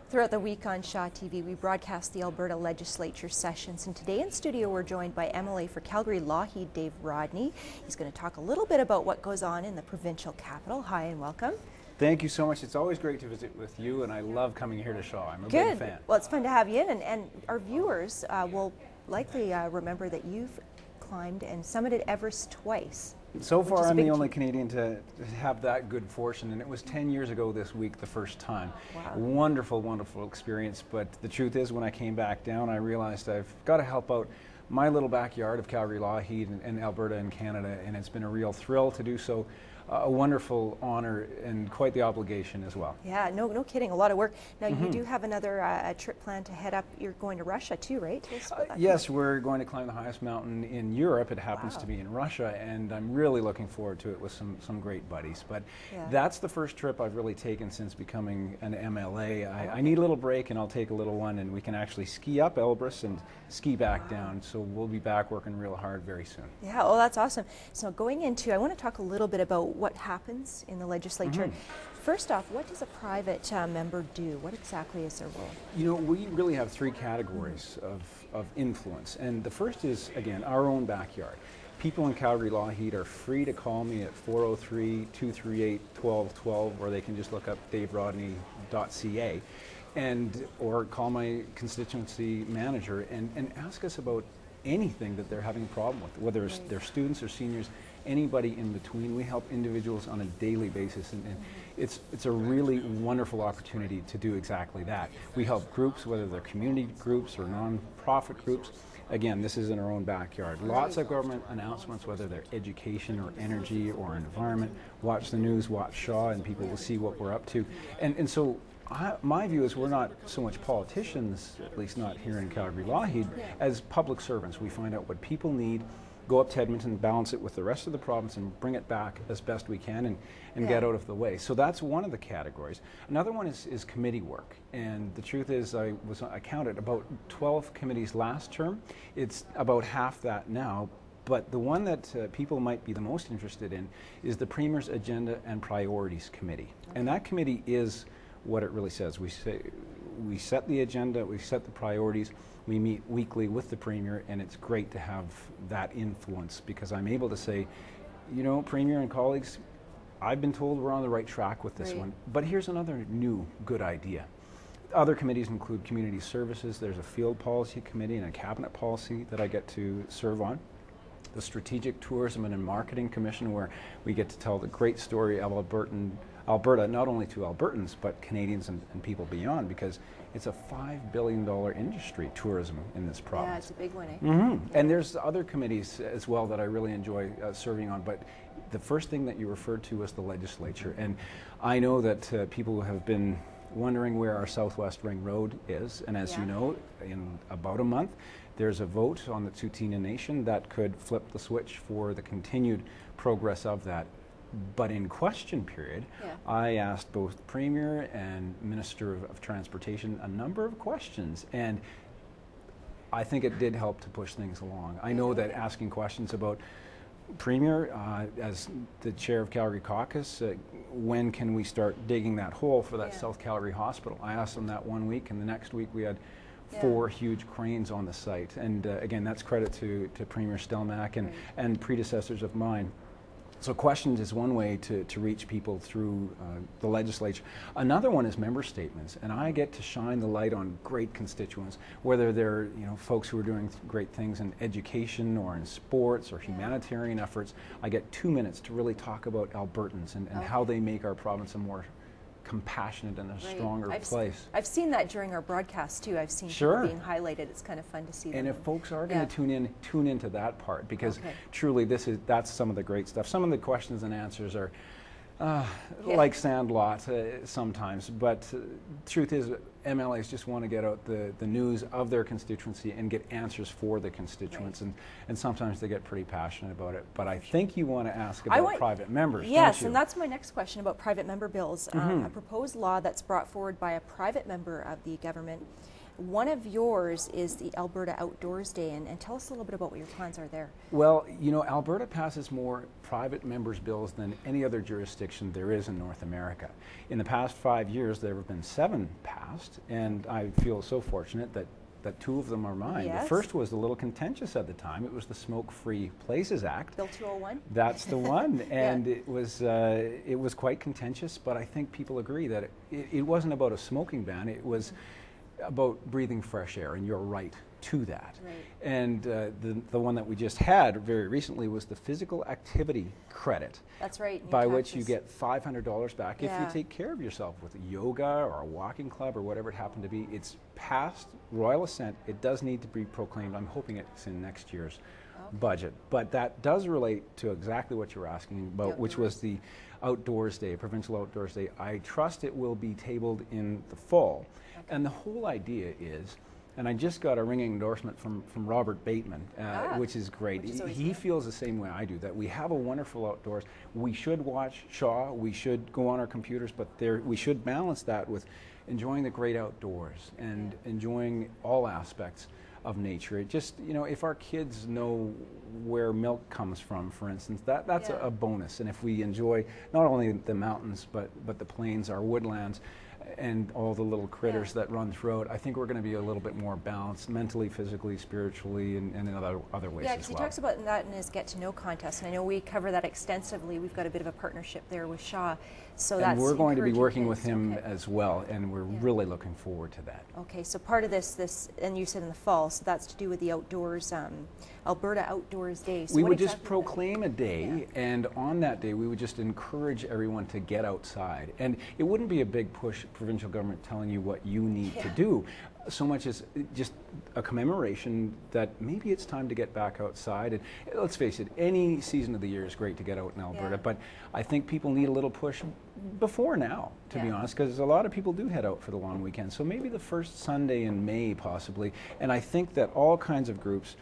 Throughout the week on Shaw TV, we broadcast the Alberta Legislature sessions, and today in studio we're joined by MLA for Calgary Lougheed, Dave Rodney. He's going to talk a little bit about what goes on in the provincial capital. Hi and welcome. Thank you so much. It's always great to visit with you, and I love coming here to Shaw. I'm a big fan. Well, it's fun to have you in, and our viewers will likely remember that you've climbed and summited Everest twice. So far, I'm the only Canadian to have that good fortune, and it was 10 years ago this week the first time. Wow. Wonderful, wonderful experience, but the truth is when I came back down, I realized I've got to help out my little backyard of Calgary Lougheed and Alberta and Canada, and it's been a real thrill to do so. A wonderful honor and quite the obligation as well. Yeah, no kidding, a lot of work. Now you do have another trip planned to head up. You're going to Russia too, right? Yes, we're going to climb the highest mountain in Europe. It happens to be in Russia, and I'm really looking forward to it with some great buddies. But that's the first trip I've really taken since becoming an MLA. I need a little break, and I'll take a little one, and we can actually ski up Elbrus and ski back down. So we'll be back working real hard very soon. Yeah, oh, that's awesome. So going into, I want to talk a little bit about what happens in the legislature. First off, what does a private member do? What exactly is their role? You know, we really have three categories of influence, and the first is, again, our own backyard. People in Calgary Lougheed are free to call me at 403-238-1212, or they can just look up daverodney.ca or call my constituency manager and ask us about anything that they're having a problem with, whether it's their students or seniors, anybody in between. We help individuals on a daily basis, and it's a really wonderful opportunity to do exactly that. We help groups, whether they're community groups or non-profit groups. Again, this is in our own backyard. Lots of government announcements, whether they're education or energy or environment. Watch the news, watch Shaw, and people will see what we're up to. And so my view is we're not so much politicians, at least not here in Calgary Lougheed, as public servants. We find out what people need, go up to Edmonton, balance it with the rest of the province, and bring it back as best we can and get out of the way. So that's one of the categories. Another one is committee work. And the truth is I counted about 12 committees last term. It's about half that now. But the one that people might be the most interested in is the Premier's Agenda and Priorities Committee. And that committee is what it really says. We set the agenda, we set the priorities, we meet weekly with the Premier, and it's great to have that influence because I'm able to say, you know, Premier and colleagues, I've been told we're on the right track with this one, but here's another new good idea. Other committees include community services. There's a field policy committee and a cabinet policy that I get to serve on. The Strategic Tourism and Marketing Commission, where we get to tell the great story of Alberta, not only to Albertans, but Canadians and people beyond, because it's a $5 billion industry, tourism, in this province. Yeah, it's a big one, eh? And there's other committees as well that I really enjoy serving on, but the first thing that you referred to was the legislature. And I know that people have been wondering where our Southwest Ring Road is, and as you know, in about a month, there's a vote on the Tsuut'ina Nation that could flip the switch for the continued progress of that. But in question period, I asked both the Premier and Minister of Transportation a number of questions, and I think it did help to push things along. I know that asking questions about Premier, as the chair of Calgary Caucus, when can we start digging that hole for that South Calgary Hospital? I asked them that one week, and the next week we had 4 huge cranes on the site. And again, that's credit to Premier Stelmach and predecessors of mine. So questions is one way to reach people through the legislature. Another one is member statements, and I get to shine the light on great constituents, whether they're folks who are doing great things in education or in sports or humanitarian efforts. I get 2 minutes to really talk about Albertans and how they make our province a more compassionate and a stronger place. I've seen that during our broadcast too. I've seen people being highlighted. It's kind of fun to see them. And if folks are going to tune into that part, because truly that's some of the great stuff. Some of the questions and answers are like Sandlot sometimes, but truth is MLAs just want to get out the news of their constituency and get answers for the constituents, and sometimes they get pretty passionate about it. But I think you want to ask about private members, yes, don't you? And that's my next question about private member bills. A proposed law that's brought forward by a private member of the government one of yours is the Alberta Outdoors Day, and tell us a little bit about what your plans are there. Well, you know, Alberta passes more private members' bills than any other jurisdiction there is in North America. In the past 5 years, there have been 7 passed, and I feel so fortunate that 2 of them are mine. Yes. The first was a little contentious at the time. It was the Smoke-Free Places Act. Bill 201? That's the one, and Yeah. it was quite contentious, but I think people agree that it wasn't about a smoking ban, it was about breathing fresh air, and you're right to that. Right. And the one that we just had very recently was the physical activity credit. That's right. By which you get $500 back if Yeah. you take care of yourself with yoga or a walking club or whatever it happened to be. It's past royal assent. It does need to be proclaimed. I'm hoping it's in next year's budget. But that does relate to exactly what you were asking about, which was the Outdoors Day, Provincial Outdoors Day. I trust it will be tabled in the fall. Okay. And the whole idea is, and I just got a ringing endorsement from Robert Bateman, which is great. He feels the same way I do, that we have a wonderful outdoors. We should watch Shaw, we should go on our computers, but we should balance that with enjoying the great outdoors and enjoying all aspects of nature. It just, you know, if our kids know where milk comes from, for instance, that's a bonus. And if we enjoy not only the mountains, but the plains, our woodlands, and all the little critters that run throughout, I think we're going to be a little bit more balanced mentally, physically, spiritually, and in other ways as well. Yeah, because he talks about that in his Get to Know contest, and I know we cover that extensively. We've got a bit of a partnership there with Shaw, so that's and we're going to be working kids. with him as well, and we're really looking forward to that. Okay, so part of this, and you said in the fall, so that's to do with the outdoors, Alberta Outdoors Day. So we would exactly just proclaim a day, and on that day we would just encourage everyone to get outside. And it wouldn't be a big push, provincial government telling you what you need to do, so much as just a commemoration that maybe it's time to get back outside. And let's face it, any season of the year is great to get out in Alberta, but I think people need a little push before now, to be honest, because a lot of people do head out for the long weekend. So maybe the first Sunday in May possibly, and I think that all kinds of groups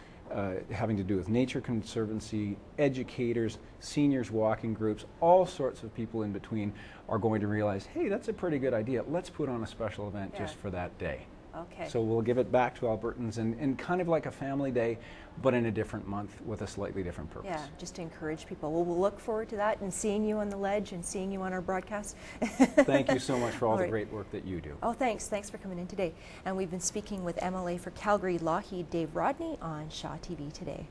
having to do with Nature Conservancy, educators, seniors walking groups, all sorts of people in between are going to realize, hey, that's a pretty good idea. Let's put on a special event just for that day. Okay. So we'll give it back to Albertans and kind of like a family day, but in a different month with a slightly different purpose. Yeah, just to encourage people. Well, we'll look forward to that and seeing you on the ledge and seeing you on our broadcast. Thank you so much for all the great work that you do. Oh, thanks. Thanks for coming in today. And we've been speaking with MLA for Calgary, Lougheed, Dave Rodney on Shaw TV today.